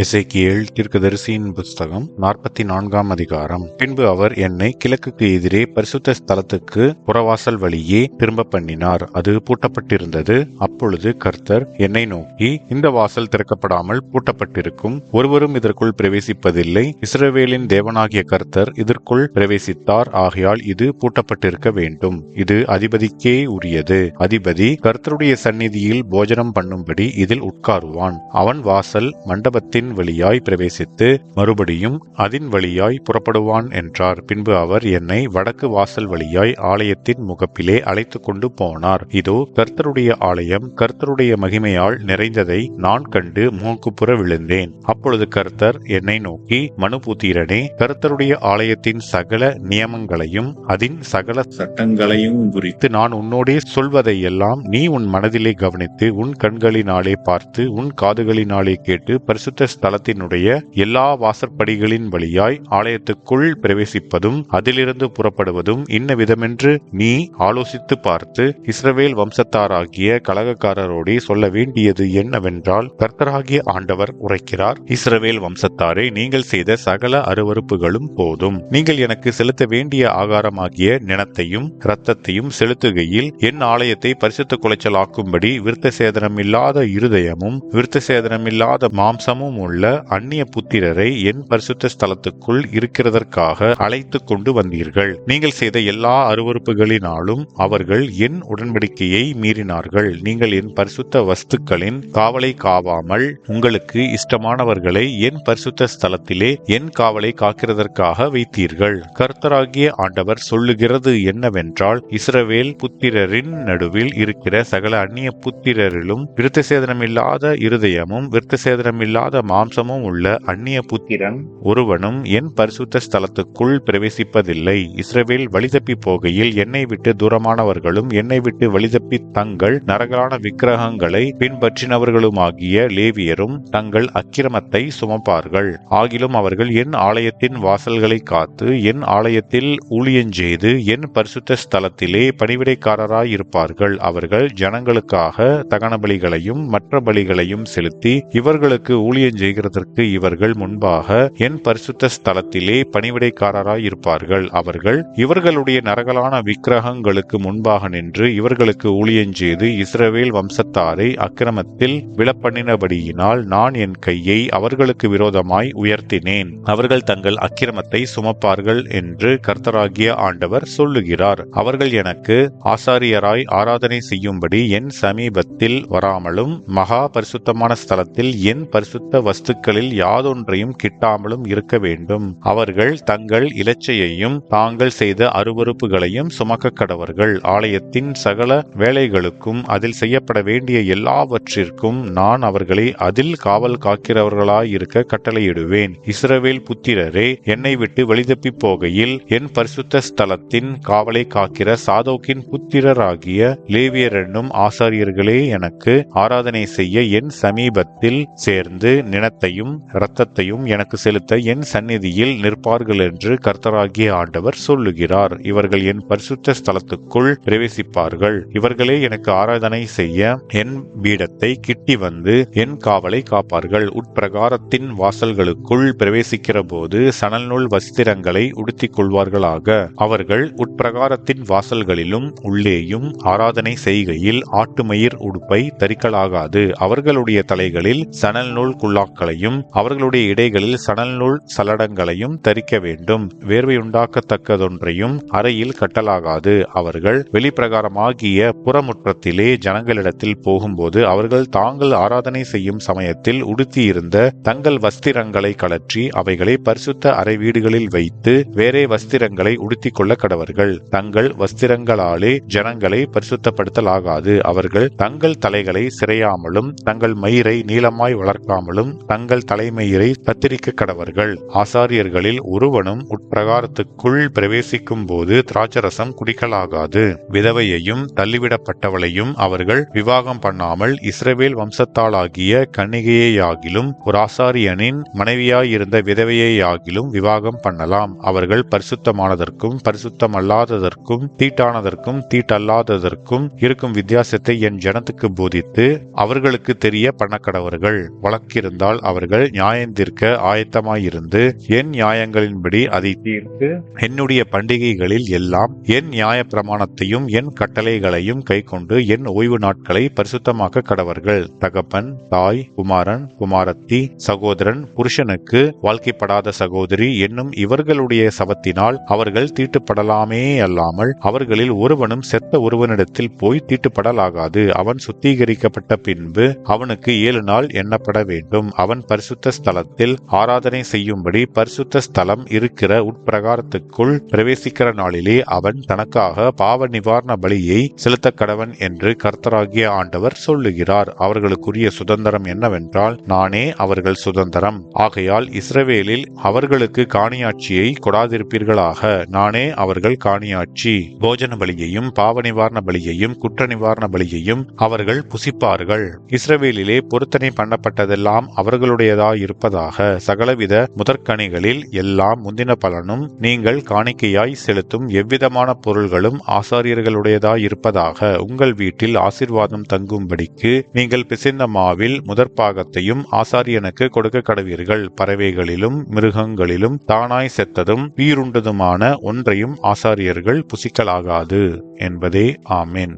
எசேக்கியேல் தீர்க்கதரிசியின் புஸ்தகம் 44ஆம் அதிகாரம். பின்பு அவர் என்னை கிழக்குக்கு எதிரே பரிசுத்த ஸ்தலத்துக்கு புறவாசல் வழியே திரும்ப பண்ணினார். அது பூட்டப்பட்டிருந்தது. அப்பொழுது கர்த்தர் என்னை நோக்கி, இந்த வாசல் திறக்கப்படாமல் பூட்டப்பட்டிருக்கும், ஒருவரும் இதற்குள் பிரவேசிப்பதில்லை. இஸ்ரவேலின் தேவனாகிய கர்த்தர் இதற்குள் பிரவேசித்தார். ஆகையால் இது பூட்டப்பட்டிருக்க வேண்டும். இது அதிபதிக்கே உரியது. அதிபதி கர்த்தருடைய சந்நிதியில் போஜனம் பண்ணும்படி இதில் உட்காருவான். அவன் வாசல் மண்டபத்தின் வழியாய் பிரவேசித்து மறுபடியும் அதன் வழியாய் புறப்படுவான் என்றார். பின்பு அவர் என்னை வடக்கு வாசல் வழியாய் ஆலயத்தின் முகப்பிலே அழைத்து கொண்டு போனார். இதோ கர்த்தருடைய ஆலயம் கர்த்தருடைய மகிமையால் நிறைந்ததை நான் கண்டு மூக்குப்புற விழுந்தேன். அப்பொழுது கர்த்தர் என்னை நோக்கி, மனுபுத்திரனே, கர்த்தருடைய ஆலயத்தின் சகல நியமங்களையும் அதன் சகல சட்டங்களையும் குறித்து நான் உன்னோடே சொல்வதையெல்லாம் நீ உன் மனதிலே கவனித்து உன் கண்களினாலே பார்த்து உன் காதுகளினாலே கேட்டு பரிசுத்த ஸ்தலத்தினுடைய எல்லா வாசற்படிகளின் வழியாய் ஆலயத்துக்குள் பிரவேசிப்பதும் அதிலிருந்து புறப்படுவதும் இன்ன விதமென்று நீ ஆலோசித்து பார்த்து இஸ்ரவேல் வம்சத்தாராகிய கலகக்காரரோடே சொல்ல வேண்டியது என்னவென்றால், கர்த்தராகிய ஆண்டவர் உரைக்கிறார், இஸ்ரவேல் வம்சத்தாரே, நீங்கள் செய்த சகல அருவருப்புகளும் போதும். நீங்கள் எனக்கு செலுத்த வேண்டிய ஆகாரமாகிய நினத்தையும் இரத்தத்தையும் செலுத்துகையில் என் ஆலயத்தை பரிசுத்த குலைச்சலாக்கும்படி விருத்த சேதனமில்லாத இருதயமும் விருத்த சேதனமில்லாத மாம்சமும் உள்ள அந்நிய புத்திரரை என் பரிசுத்த ஸ்தலத்துக்குள் இருக்கிறதற்காக அழைத்து கொண்டு வந்தீர்கள். நீங்கள் செய்த எல்லா அருவருப்புகளினாலும் அவர்கள் என் உடன்படிக்கையை மீறினார்கள். நீங்கள் என் பரிசுத்த வஸ்துக்களின் காவலை காவாமல் உங்களுக்கு இஷ்டமானவர்களை என் பரிசுத்த ஸ்தலத்திலே என் காவலை காக்கிறதற்காக வைத்தீர்கள். கர்த்தராகிய ஆண்டவர் சொல்லுகிறது என்னவென்றால், இஸ்ரவேல் புத்திரரின் நடுவில் இருக்கிற சகல அந்நிய புத்திரரிலும் விருத்த சேதனமில்லாத இருதயமும் விருத்த சேதனமில்லாத மாம்சமும் உள்ள அந்நிய புத்திரன் ஒருவனும் என் பரிசுத்த ஸ்தலத்துக்குள் பிரவேசிப்பதில்லை. இஸ்ரவேல் வழிதப்பி போகையில் என்னை விட்டு தூரமானவர்களும் என்னை விட்டு வழிதப்பி தங்கள் நரகலான விக்கிரகங்களை பின்பற்றினவர்களுமாகிய லேவியரும் தங்கள் அக்கிரமத்தை சுமப்பார்கள். ஆகிலும் அவர்கள் என் ஆலயத்தின் வாசல்களை காத்து என் ஆலயத்தில் ஊழியஞ்செய்து என் பரிசுத்த ஸ்தலத்திலே பணிவிடைக்காரராயிருப்பார்கள். அவர்கள் ஜனங்களுக்காக தகன பலிகளையும் மற்ற பலிகளையும் செலுத்தி இவர்களுக்கு ஊழியஞ்செய்கிறதற்கு இவர்கள் முன்பாக என் பரிசுத்த ஸ்தலத்திலே பணிவிடைக்காரராயிருப்பார்கள். அவர்கள் இவர்களுடைய நரகலான விக்கிரகங்களுக்கு முன்பாக நின்று இவர்களுக்கு ஊழியஞ்செய்து இஸ்ரவேல் வம்சத்தாரை அக்கிரமத்தில் விழப்பண்ணினபடியினால் நான் என் கையை அவர்களுக்கு விரோதமாய் உயர்த்தினேன். அவர்கள் தங்கள் அக்கிரமத்தை சுமப்பார்கள் என்று கர்த்தராகிய ஆண்டவர் சொல்லுகிறார். அவர்கள் எனக்கு ஆசாரியராய் ஆராதனை செய்யும்படி என் சமீபத்தில் வராமலும் மகா பரிசுத்தமான ஸ்தலத்தில் என் பரிசுத்த வஸ்துக்களில் யாதொன்றையும் கிட்டாமலும் இருக்க வேண்டும். அவர்கள் தங்கள் இலச்சையையும் தாங்கள் செய்த அருவருப்புகளையும் சுமக்க கடவர்கள். ஆலயத்தின் சகல வேலைகளுக்கும் அதில் செய்யப்பட வேண்டிய எல்லாவற்றிற்கும் நான் அவர்களை அதில் காவல் காக்கிறவர்களாயிருக்க கட்டளையிடுவேன். இஸ்ரவேல் புத்திரரே, என்னை விட்டு வழிதப்பி போகையில் என் பரிசுத்த ஸ்தலத்தின் காவலை காக்கிற சாதோக்கின் புத்திரராகிய லேவியர் என்னும் ஆசாரியர்களே எனக்கு ஆராதனை செய்ய என் சமீபத்தில் சேர்ந்து நினத்தையும் இரத்தத்தையும் எனக்கு செலுத்த என் சந்நிதியில் நிற்பார்கள் என்று கர்த்தராகிய ஆண்டவர் சொல்லுகிறார். இவர்கள் என் பரிசுத்த ஸ்தலத்துக்குள் பிரவேசிப்பார்கள். இவர்களே எனக்கு ஆராதனை செய்ய என் பீடத்தை கிட்டி வந்து என் காவலை காப்பார்கள். உட்பிரகாரத்தின் வாசல்களுக்குள் பிரவேசிக்கிற போது சணல் நூல் வஸ்திரங்களை உடுத்திக் கொள்வார்களாக. அவர்கள் உட்பிரகாரத்தின் வாசல்களிலும் உள்ளேயும் ஆராதனை செய்கையில் ஆட்டுமயிர் உடுப்பை தரிக்கலாகாது. அவர்களுடைய தலைகளில் சணல் நூல் குல்லாக்களையும் அவர்களுடைய இடைகளில் சணல் நூல் சலடங்களையும் தரிக்க வேண்டும். வேர்வையுண்டாக்கத்தக்கதொன்றையும் அறையில் கட்டலாகாது. அவர்கள் வெளிப்பிரகாரமாகிய புறமுற்றத்திலே ஜனங்களிடத்தில் போகும்போது அவர்கள் தாங்கள் ஆராதனை செய்யும் சமயத்தில் உடுத்தியிருந்த தங்கள் வஸ்திரங்களை கழற்றி அவைகளை பரிசுத்த அறை வீடுகளில் வைத்து வேறே வஸ்திரங்களை உடுத்திக் கொள்ள கடவர்கள். தங்கள் வஸ்திரங்களாலே ஜனங்களை பரிசுத்தப்படுத்தலாகாது. அவர்கள் தங்கள் தலைகளை சிறையாமலும் தங்கள் மயிரை நீளமாய் வளர்க்காமலும் தங்கள் தலைமயிரை கத்திரிக்க கடவர்கள். ஆசாரியர்களில் ஒருவனும் உட்பிரகாரத்துக்குள் பிரவேசிக்கும் போது திராட்சரசம் குடிக்கலாகாது. விதவையையும் தள்ளிவிடப்பட்டவளையும் அவர்கள் விவாகம் பண்ணாமல் இஸ்ரவேல் வம்சத்தாளாகிய கன்னிகையாகிலும் ஒரு ஆசாரியனின் மனைவியாயிருந்த விதவையாகிலும் விவாகம் பண்ணலாம். அவர்கள் பரிசுத்தமானதற்கும் பரிசுத்தமல்லாததற்கும் தீட்டானதற்கும் தீட்டல்லாததற்கும் இருக்கும் வித்தியாசத்தை என் ஜனத்துக்கு போதித்து அவர்களுக்கு தெரிய பண்ணக்கடவர்கள். வழக்கிருந்தால் ஆதலால் அவர்கள் நியாயந்தீர்க்க ஆயத்தமாயிருந்து என் நியாயங்களின்படி அதை தீர்த்து என்னுடைய பண்டிகைகளில் எல்லாம் என் நியாய பிரமாணத்தையும் என் கட்டளைகளையும் கைக்கொண்டு என் ஓய்வு நாட்களை பரிசுத்தமாக்க கடவர்கள். தகப்பன், தாய், குமாரன், குமாரத்தி, சகோதரன், புருஷனுக்கு வாழ்க்கைப்படாத சகோதரி என்னும் இவர்களுடைய சபத்தினால் அவர்கள் தீட்டுப்படலாமே அல்லாமல் அவர்களில் ஒருவனும் செத்த ஒருவனிடத்தில் போய் தீட்டுப்படலாகாது. அவன் சுத்திகரிக்கப்பட்ட பின்பு அவனுக்கு 7 நாள் எண்ணப்பட வேண்டும். அவன் பரிசுத்த ஸ்தலத்தில் ஆராதனை செய்யும்படி பரிசுத்த ஸ்தலம் இருக்கிற உட்பிரகாரத்துக்குள் பிரவேசிக்கிற நாளிலே அவன் தனக்காக பாவ நிவாரண பலியை செலுத்த கடவன் என்று கர்த்தராகிய ஆண்டவர் சொல்லுகிறார். அவர்களுக்குரிய சுதந்திரம் என்னவென்றால் நானே அவர்கள் சுதந்திரம். ஆகையால் இஸ்ரவேலில் அவர்களுக்கு காணியாட்சியை கொடாதிருப்பீர்களாக. நானே அவர்கள் காணியாட்சி. போஜன பலியையும் பாவ நிவாரண பலியையும் குற்ற நிவாரண பலியையும் அவர்கள் புசிப்பார்கள். இஸ்ரவேலிலே பொருத்தனை பண்ணப்பட்டதெல்லாம் அவர்களுடையதாய் இருப்பதாக. சகலவித முதற்கனிகளில் எல்லாம் முந்தின பலனும் நீங்கள் காணிக்கையாய் செலுத்தும் எவ்விதமான பொருள்களும் ஆசாரியர்களுடையதாய் இருப்பதாக. உங்கள் வீட்டில் ஆசீர்வாதம் தங்கும்படிக்கு நீங்கள் பிசைந்த மாவில் முதற்பாகத்தையும் ஆசாரியனுக்கு கொடுக்க கடவீர்கள். பறவைகளிலும் மிருகங்களிலும் தானாய் செத்ததும் உயிருண்டதுமான ஒன்றையும் ஆசாரியர்கள் புசிக்கலாகாது என்பதே. ஆமென்.